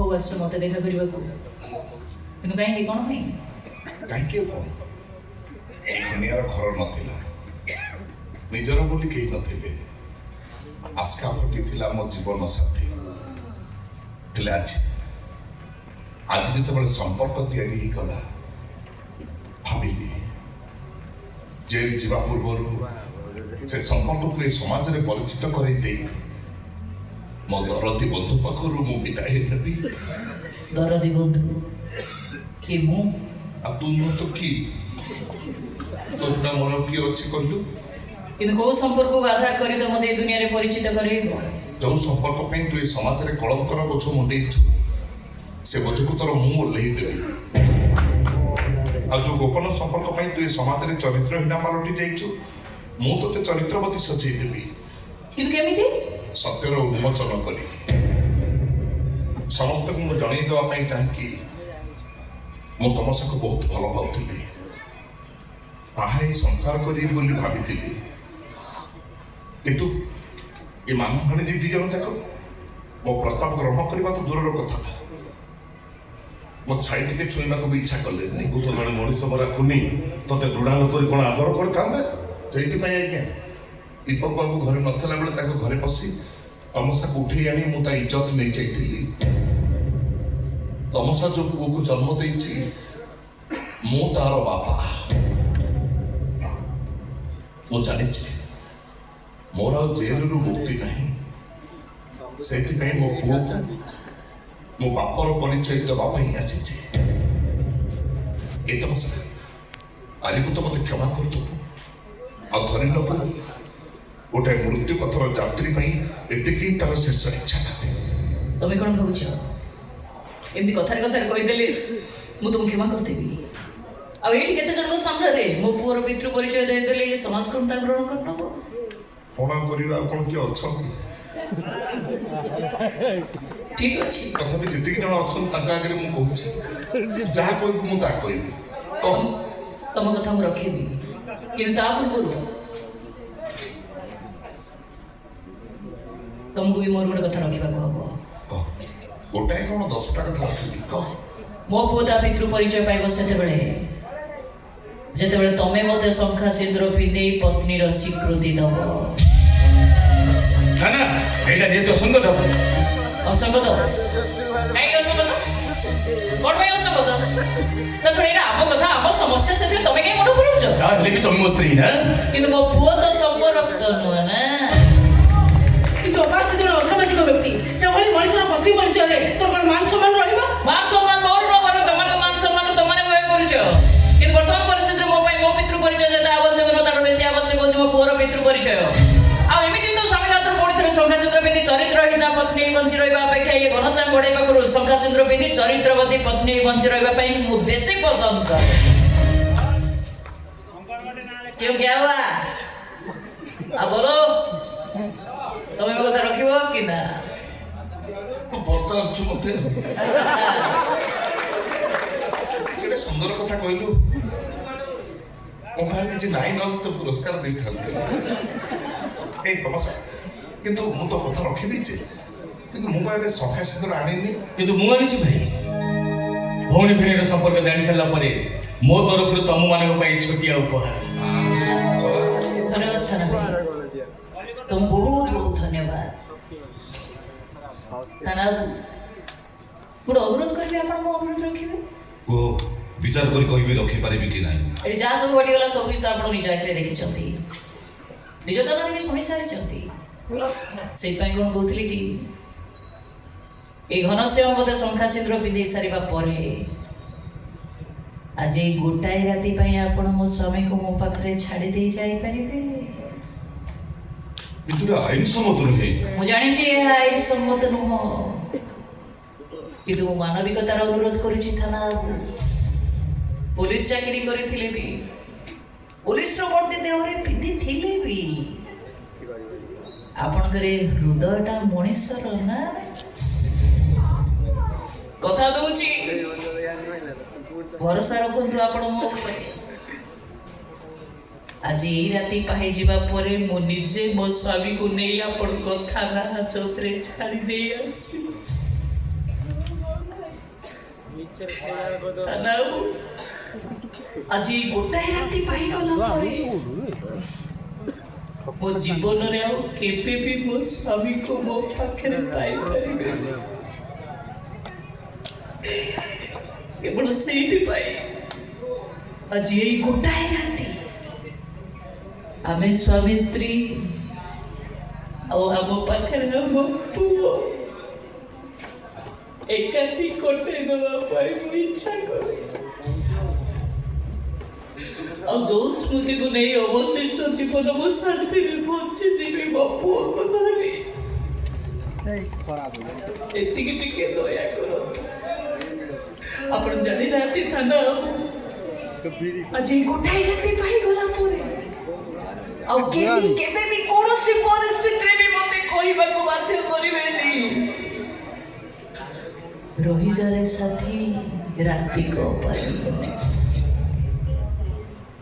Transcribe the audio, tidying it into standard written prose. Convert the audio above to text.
पाखक आस मत देखा करने को कहीं कौन भाई कहीं दुनियार घर नथिला निजर बोली केही नथिले आस्का फटिथिला मो जीवन साथी हेले आज जिते संपर्क तैयारी गला भाविली जेल जीवा पूर्व से संपर्क को समाज में परिचित कर मो दरदी बंधु पाखर मु विदाय नेबी दरदी बंधु कि मु तू नुह तो कि तो जुड़ा मोर किए अच्छी कहलु कि कौ संपर्क को आधार करी तो मते दुनिया रे परिचित करे जो संपर्क पे तू ए समाज रे कलंकर बोझ मुंडेइछु से बोझ को तोर मु ओल्हेई देबी आ जो गोपन संपर्क पे तू ए समाज रे चरित्रहीना मालटी जाइछु मु तोते चरित्रवती सचेई देबी कि केमिति सत्यर उन्मोचन करी समस्त को जणई देवा पई चाहे कि मु तुम सको बहुत भल पाउथिली ताहा संसार करी बोली भाविथिली किंतु ये मामू भाणी दी जन जाक मो प्रस्ताव ग्रहण करने तो दूर कथा मो छाई टे छुईवा को भी इच्छा कले तू तो जड़े मनीष मरा खुनी ते घृणा न कर आदर करते आज्ञा दीपक बाबू घरे नथला बेले घरे पशि तमसा को उठे आनी मुझे इज्जत नहीं जाइली तमसा जो पुओ को जन्म देछि मु तार बापा मु जानी मोर जेल रु मुक्ति नहीं से मो पुओ को मो बापर परिचय देवाई आसी आज को तो मत क्षमा कर दबु आ धरी नबु गोटे मृत्यु पथर यात्री एतिकी तार शेष इच्छा तुम्हें कौन भावुच एमती कथार कथार कहीदेले मु तुम क्षमा करदेवी आठी केते जन सामने मो पुअर पितृ परिचय देदेले ये समाज को ग्रहण कर नब कौन करवा कौन किए अच्छा ठीक अच्छे तथापि जी जन अच्छा आगे मुझे जहाँ कह मुझे कहबी तुम कथा मुझे रखी कि पूर्व तुमको भी मोर गोटे कथा रखा हम गोटाए कौन 10टा कथा रखी कह मो पुओ ता पितृ परिचय पाइब से जेते तमे मते शंखा सिंदूर पिंधे पत्नीर स्वीकृति दब ना ना एटा जे तो संगत असंगत काई असंगत कोन भाई असंगत तो छोड़ एटा हम कथा हम समस्या से तमे के मन करूछ ताले भी तुम मो स्त्री ना किंतु मो पुओ तो तम रक्त न ना तो आकाश से जो असामाजिक व्यक्ति से वही मनुष्य पत्नी परिचय रे तोर कोन मान सम्मान रहबा मान सम्मान मोर न बरो तमन मान सम्मान तमने होय करूछ कि वर्तमान परिस्थिति रे मो पई मो पितृ परिचय जेता आवश्यक न तार बेसी आवश्यक हो मो पुअर पितृ परिचय आ एमिति तो स्वामी गात्र पड़ी थरे शंखा सिंदूर पिंधि चरित्रहीना पत्नी बंची रहबा अपेक्षा ये घनश्याम बढाइबा करू शंखा सिंदूर पिंधि चरित्रवती पत्नी बंची रहबा पई मु बेसी पसंद कर क्यों क्या हुआ आ बोलो तमे मो कथा रखिबो कि ना तू पचास छु मते केडे सुंदर कथा कहलु ओभार किछि नाही न तो पुरस्कार देई थालते ए तमसा किंतु मु तो कथा रखिबी जे किंतु मु बाबे सखा सिंदूर आनिनी किंतु मु आनिछि भाई भौणी भिणीर संपर्क जानि सारला परे मो तरफ तम मानक पई छोटिया उपहार धन्यवाद सना तुम बहुत बहुत धन्यवाद ताना गोटे अनुरोध करेंगे आप अनुरोध रखिए को विचार करी कहबे रखि पारिबे कि नाही एटी जहाँ सब घटिगला सब किछ आप निज आखिरे देखिछंती निज काନରେ भी शुणी सारिछंती से कौन कहते कि ए घनश्याम मते शंखा सिंदूर पिंधे सारिबा परे आज गोटाए राति आपण मो स्वामी को मो पाखरे छाड़ी दे जाई परिबे इतुरा आईन सम्मत नुहे मु जानी छी आईन सम्मत नुह किंतु मानविकतार अनुरोध करिछि थाना पुलिस चाकरी करिथिले भी पुलिस रो वर्दी देहरे पिंधि थिले भी आपण करे हृदयटा मणिषर ना कथा दउछि भरोसा रखंतु आपण मो ऊपर आज यही राति पाई जीवा परे मो निजे मो स्वामी को नहीं आपण कथा ना चौतरे छाड़ी दे आसी ବାବୁ ଆଜି ଗୋଟାଏ ରାତି ପାଇଗଲା ପରେ ମୋ ଜୀବନରେ ଆଉ କେବେ ବି ମୋ ସ୍ୱାମୀକୁ ମୋ ପାଖରେ ପାଇପାରିବେନି। କେବଳ ସେଇଥିପାଇଁ ଆଜି ଏଇ ଗୋଟାଏ ରାତି ଆମେ ସ୍ୱାମୀ ସ୍ତ୍ରୀ ଆଉ ଆମ ପାଖରେ ଆମ ପୁଅ ଏକାଠି କଟେଇ ଦେବା ପାଇଁ ମୁଁ ଇଚ୍ଛା କରୁଛି। ଆଉ ଯୋଉ ସ୍ମୃତିକୁ ନେଇ ଅବଶିଷ୍ଟ ଜୀବନ ମୁଁ ଶାନ୍ତିରେ ବଞ୍ଚିଯିବି ମୋ ପୁଅକୁ ଧରି। ଏତିକି ଟିକେ ଦୟା କରନ୍ତୁ। ଆପଣ ଜାଣିନାହାନ୍ତି ଥାନା ଆଜି ଗୋଟାଏ ରାତି ପାଇଗଲା ପରେ ଆଉ କେବେ ବି କୌଣସି ପରିସ୍ଥିତିରେ ବି ମତେ କହିବାକୁ ବାଧ୍ୟ କରିବେନି ରହିଯାରେ ସାଥୀ ରାତି को